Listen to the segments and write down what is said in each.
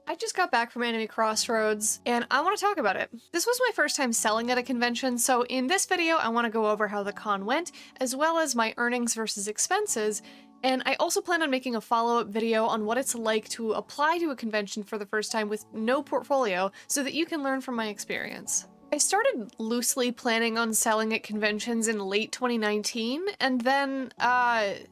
I just got back from Anime Crossroads, and I want to talk about it. This was my first time selling at a convention, so in this video I want to go over how the con went, as well as my earnings versus expenses, and I also plan on making a follow-up video on what it's like to apply to a convention for the first time with no portfolio, so that you can learn from my experience. I started loosely planning on selling at conventions in late 2019, and then, The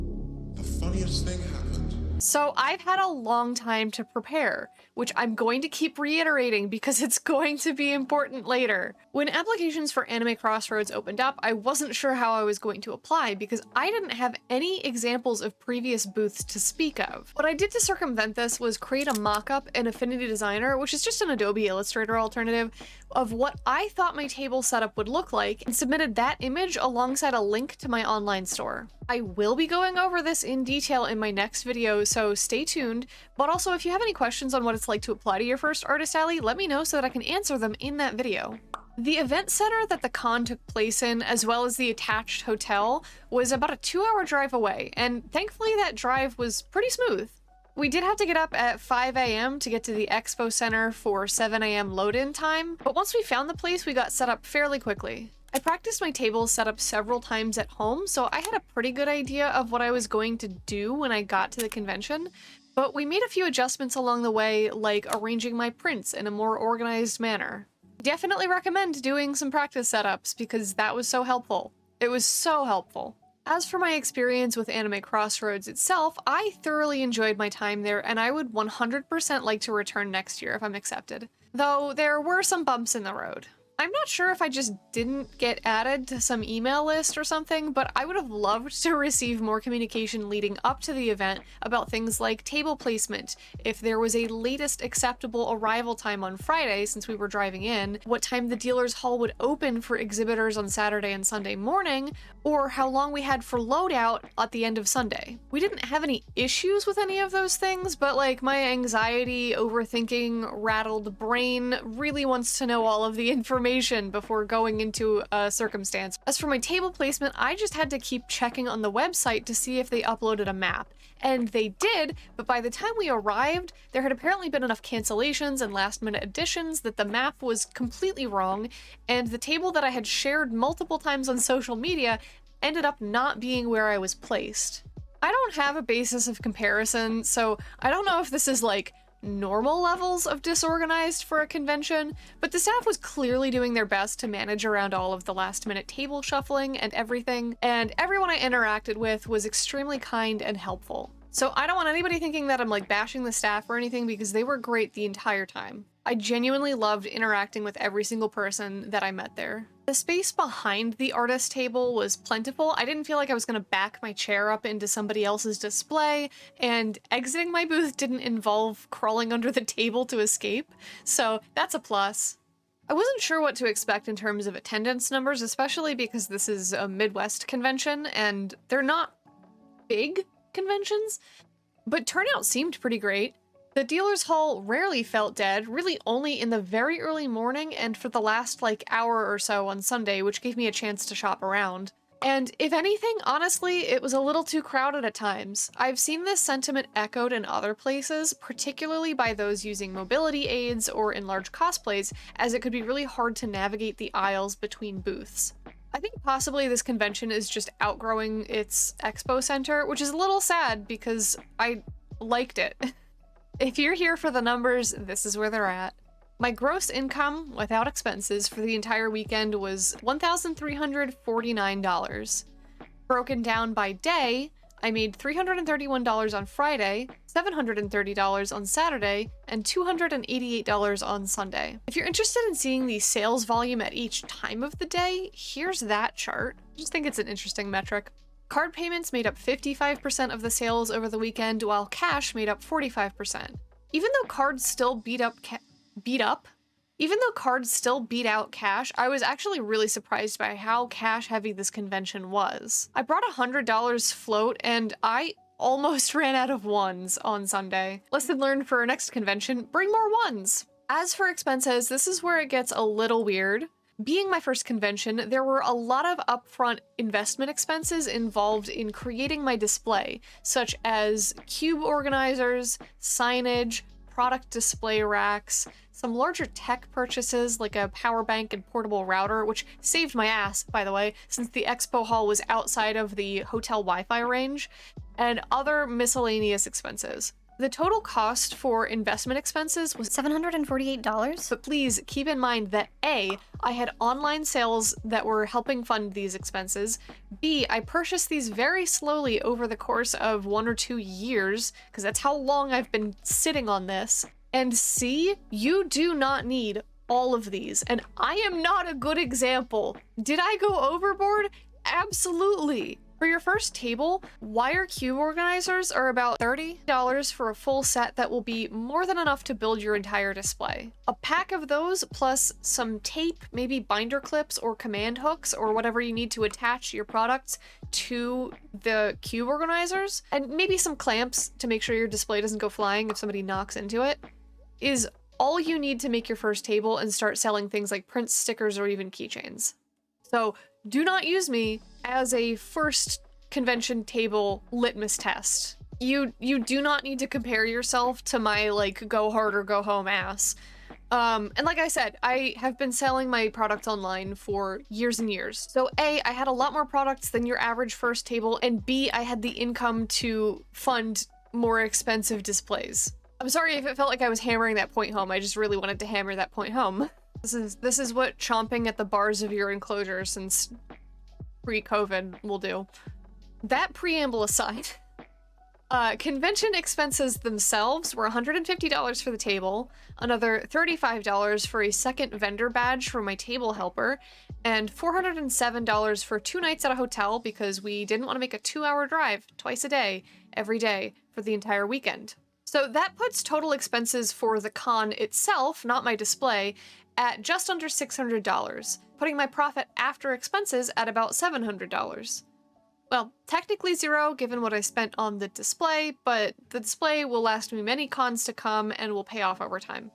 funniest thing happened. So I've had a long time to prepare, which I'm going to keep reiterating because it's going to be important later. When applications for Anime Crossroads opened up, I wasn't sure how I was going to apply because I didn't have any examples of previous booths to speak of. What I did to circumvent this was create a mock-up in Affinity Designer, which is just an Adobe Illustrator alternative, of what I thought my table setup would look like, and submitted that image alongside a link to my online store. I will be going over this in detail in my next video, so stay tuned, but also if you have any questions on what it's like to apply to your first Artist Alley, let me know so that I can answer them in that video. The event center that the con took place in, as well as the attached hotel, was about a 2-hour drive away, and thankfully that drive was pretty smooth. We did have to get up at 5 a.m. to get to the expo center for 7 a.m. load-in time, but once we found the place, we got set up fairly quickly. I practiced my table setup several times at home, so I had a pretty good idea of what I was going to do when I got to the convention, but we made a few adjustments along the way, like arranging my prints in a more organized manner. Definitely recommend doing some practice setups because that was so helpful. It was so helpful. As for my experience with Anime Crossroads itself, I thoroughly enjoyed my time there, and I would 100% like to return next year if I'm accepted. Though there were some bumps in the road. I'm not sure if I just didn't get added to some email list or something, but I would have loved to receive more communication leading up to the event about things like table placement, if there was a latest acceptable arrival time on Friday since we were driving in, what time the dealer's hall would open for exhibitors on Saturday and Sunday morning, or how long we had for loadout at the end of Sunday. We didn't have any issues with any of those things, but like my anxiety, overthinking, rattled brain really wants to know all of the information before going into a circumstance. As for my table placement, I just had to keep checking on the website to see if they uploaded a map. And they did, but by the time we arrived, there had apparently been enough cancellations and last-minute additions that the map was completely wrong, and the table that I had shared multiple times on social media ended up not being where I was placed. I don't have a basis of comparison, so I don't know if this is like normal levels of disorganized for a convention, but the staff was clearly doing their best to manage around all of the last-minute table shuffling and everything, and everyone I interacted with was extremely kind and helpful. So I don't want anybody thinking that I'm like bashing the staff or anything because they were great the entire time. I genuinely loved interacting with every single person that I met there. The space behind the artist table was plentiful. I didn't feel like I was going to back my chair up into somebody else's display, and exiting my booth didn't involve crawling under the table to escape, so that's a plus. I wasn't sure what to expect in terms of attendance numbers, especially because this is a Midwest convention and they're not big conventions, but turnout seemed pretty great. The dealer's hall rarely felt dead, really only in the very early morning and for the last like hour or so on Sunday, which gave me a chance to shop around. And if anything, honestly, it was a little too crowded at times. I've seen this sentiment echoed in other places, particularly by those using mobility aids or in large cosplays, as it could be really hard to navigate the aisles between booths. I think possibly this convention is just outgrowing its expo center, which is a little sad because I liked it. If you're here for the numbers, this is where they're at. My gross income without expenses for the entire weekend was $1,349. Broken down by day, I made $331 on Friday, $730 on Saturday, and $288 on Sunday. If you're interested in seeing the sales volume at each time of the day, here's that chart. I just think it's an interesting metric. Card payments made up 55% of the sales over the weekend, while cash made up 45%. Even though cards still beat out cash, I was actually really surprised by how cash heavy this convention was. I brought $100 float and I almost ran out of ones on Sunday. Lesson learned for our next convention, bring more ones. As for expenses, this is where it gets a little weird. Being my first convention, there were a lot of upfront investment expenses involved in creating my display, such as cube organizers, signage, product display racks, some larger tech purchases like a power bank and portable router, which saved my ass, by the way, since the expo hall was outside of the hotel Wi-Fi range, and other miscellaneous expenses. The total cost for investment expenses was $748? but please keep in mind that A, I had online sales that were helping fund these expenses. B, I purchased these very slowly over the course of 1 or 2 years, because that's how long I've been sitting on this. And C, you do not need all of these, and I am not a good example. Did I go overboard? Absolutely. For your first table, wire cube organizers are about $30 for a full set that will be more than enough to build your entire display. A pack of those plus some tape, maybe binder clips or command hooks or whatever you need to attach your products to the cube organizers, and maybe some clamps to make sure your display doesn't go flying if somebody knocks into it, is all you need to make your first table and start selling things like prints, stickers, or even keychains. So do not use me as a first convention table litmus test. You do not need to compare yourself to my like go hard or go home ass. And like I said, I have been selling my product online for years and years. So A, I had a lot more products than your average first table, and B, I had the income to fund more expensive displays. I'm sorry if it felt like I was hammering that point home. I just really wanted to hammer that point home. This is what chomping at the bars of your enclosure since pre-COVID will do. That preamble aside, convention expenses themselves were $150 for the table, another $35 for a second vendor badge for my table helper, and $407 for 2 nights at a hotel because we didn't want to make a 2-hour drive twice a day, every day, for the entire weekend. So that puts total expenses for the con itself, not my display, at just under $600, putting my profit after expenses at about $700. Well, technically zero given what I spent on the display, but the display will last me many cons to come and will pay off over time.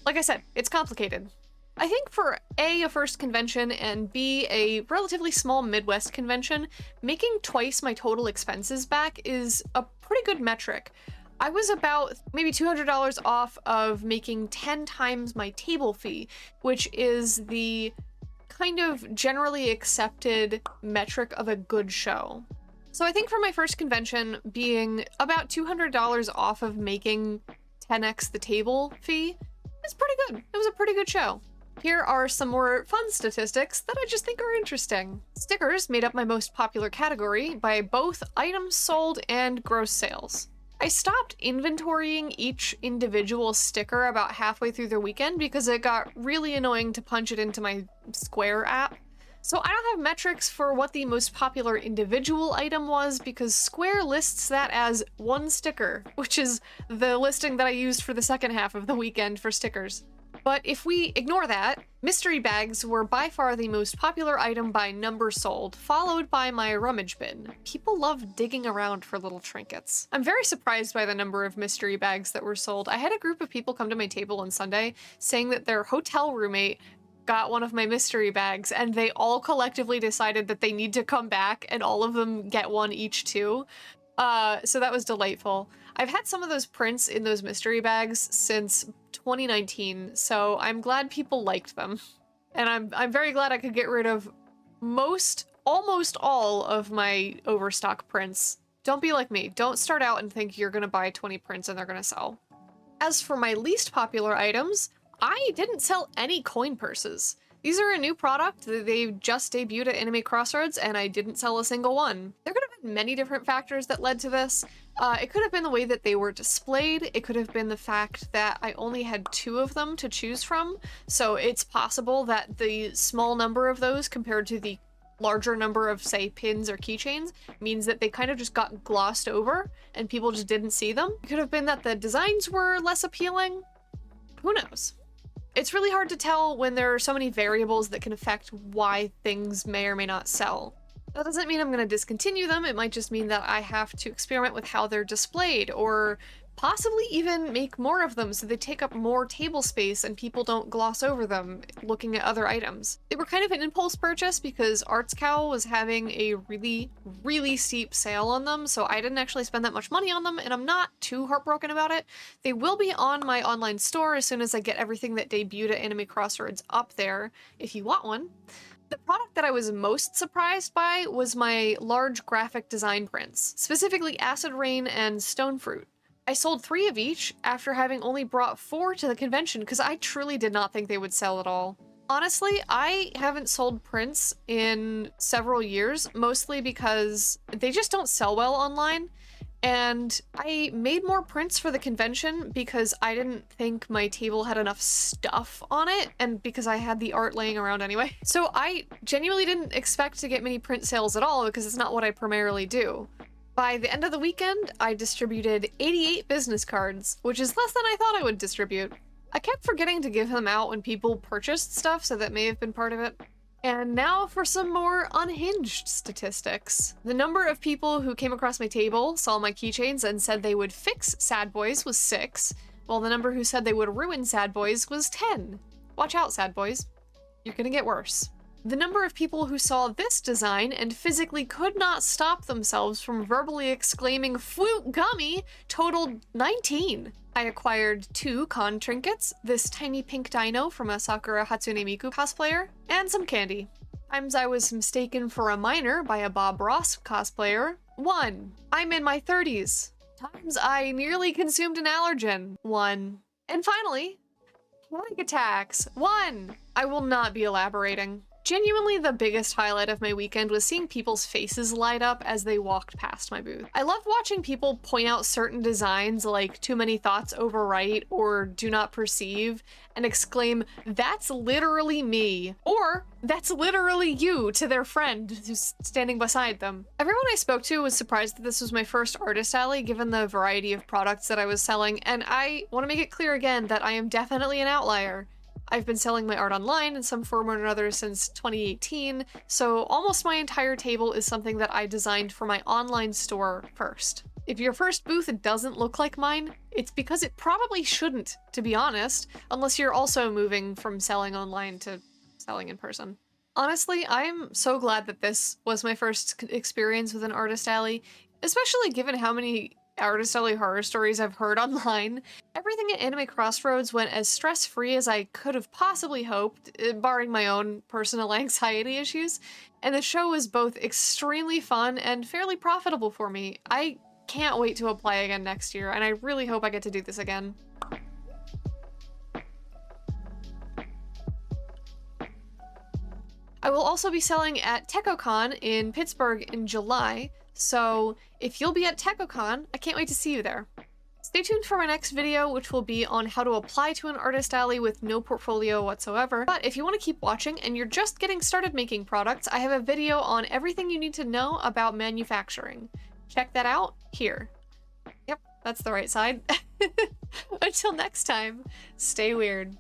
Like I said, it's complicated. I think for A, a first convention, and B, a relatively small Midwest convention, making twice my total expenses back is a pretty good metric. I was about maybe $200 off of making 10 times my table fee, which is the kind of generally accepted metric of a good show. So I think for my first convention, being about $200 off of making 10x the table fee is pretty good. It was a pretty good show. Here are some more fun statistics that I just think are interesting. Stickers made up my most popular category by both items sold and gross sales. I stopped inventorying each individual sticker about halfway through the weekend because it got really annoying to punch it into my Square app. So I don't have metrics for what the most popular individual item was because Square lists that as one sticker, which is the listing that I used for the second half of the weekend for stickers. But if we ignore that, mystery bags were by far the most popular item by number sold, followed by my rummage bin. People love digging around for little trinkets. I'm very surprised by the number of mystery bags that were sold. I had a group of people come to my table on Sunday saying that their hotel roommate got one of my mystery bags and they all collectively decided that they need to come back and all of them get one each too. So that was delightful. I've had some of those prints in those mystery bags since 2019, so I'm glad people liked them. And I'm very glad I could get rid of almost all of my overstock prints. Don't be like me. Don't start out and think you're gonna buy 20 prints and they're gonna sell. As for my least popular items, I didn't sell any coin purses. These are a new product. They just debuted at Anime Crossroads, and I didn't sell a single one. There could have been many different factors that led to this. It could have been the way that they were displayed. It could have been the fact that I only had 2 of them to choose from. So it's possible that the small number of those compared to the larger number of, say, pins or keychains means that they kind of just got glossed over and people just didn't see them. It could have been that the designs were less appealing. Who knows? It's really hard to tell when there are so many variables that can affect why things may or may not sell. That doesn't mean I'm going to discontinue them. It might just mean that I have to experiment with how they're displayed or Possibly even make more of them so they take up more table space and people don't gloss over them looking at other items. They were kind of an impulse purchase because Arts Cow was having a really steep sale on them, so I didn't actually spend that much money on them, and I'm not too heartbroken about it. They will be on my online store as soon as I get everything that debuted at Anime Crossroads up there, if you want one. The product that I was most surprised by was my large graphic design prints, specifically Acid Rain and Stone Fruit. I sold 3 of each after having only brought 4 to the convention because I truly did not think they would sell at all. Honestly, I haven't sold prints in several years, mostly because they just don't sell well online. And I made more prints for the convention because I didn't think my table had enough stuff on it, and because I had the art laying around anyway. So I genuinely didn't expect to get many print sales at all because it's not what I primarily do. By the end of the weekend, I distributed 88 business cards, which is less than I thought I would distribute. I kept forgetting to give them out when people purchased stuff, so that may have been part of it. And now for some more unhinged statistics. The number of people who came across my table, saw my keychains, and said they would fix Sad Boys was 6, while the number who said they would ruin Sad Boys was 10. Watch out, Sad Boys. You're gonna get worse. The number of people who saw this design and physically could not stop themselves from verbally exclaiming "Flute Gummy" totaled 19. I acquired 2 con trinkets, this tiny pink dino from a Sakura Hatsune Miku cosplayer, and some candy. Times I was mistaken for a minor by a Bob Ross cosplayer, 1. I'm in my 30s. Times I nearly consumed an allergen, 1. And finally, panic attacks, 1. I will not be elaborating. Genuinely, the biggest highlight of my weekend was seeing people's faces light up as they walked past my booth. I loved watching people point out certain designs like "too many thoughts overwrite" or "do not perceive" and exclaim, "That's literally me," or "That's literally you" to their friend who's standing beside them. Everyone I spoke to was surprised that this was my first artist alley given the variety of products that I was selling, and I want to make it clear again that I am definitely an outlier. I've been selling my art online in some form or another since 2018, so almost my entire table is something that I designed for my online store first. If your first booth doesn't look like mine, it's because it probably shouldn't, to be honest, unless you're also moving from selling online to selling in person. Honestly, I'm so glad that this was my first experience with an artist alley, especially given how many artist alley horror stories I've heard online. Everything at Anime Crossroads went as stress-free as I could have possibly hoped, barring my own personal anxiety issues, and the show was both extremely fun and fairly profitable for me. I can't wait to apply again next year, and I really hope I get to do this again. I will also be selling at TechoCon in Pittsburgh in July, so if you'll be at TechoCon, I can't wait to see you there. Stay tuned for my next video, which will be on how to apply to an artist alley with no portfolio whatsoever. But if you want to keep watching and you're just getting started making products, I have a video on everything you need to know about manufacturing. Check that out here. Yep, that's the right side. Until next time, stay weird.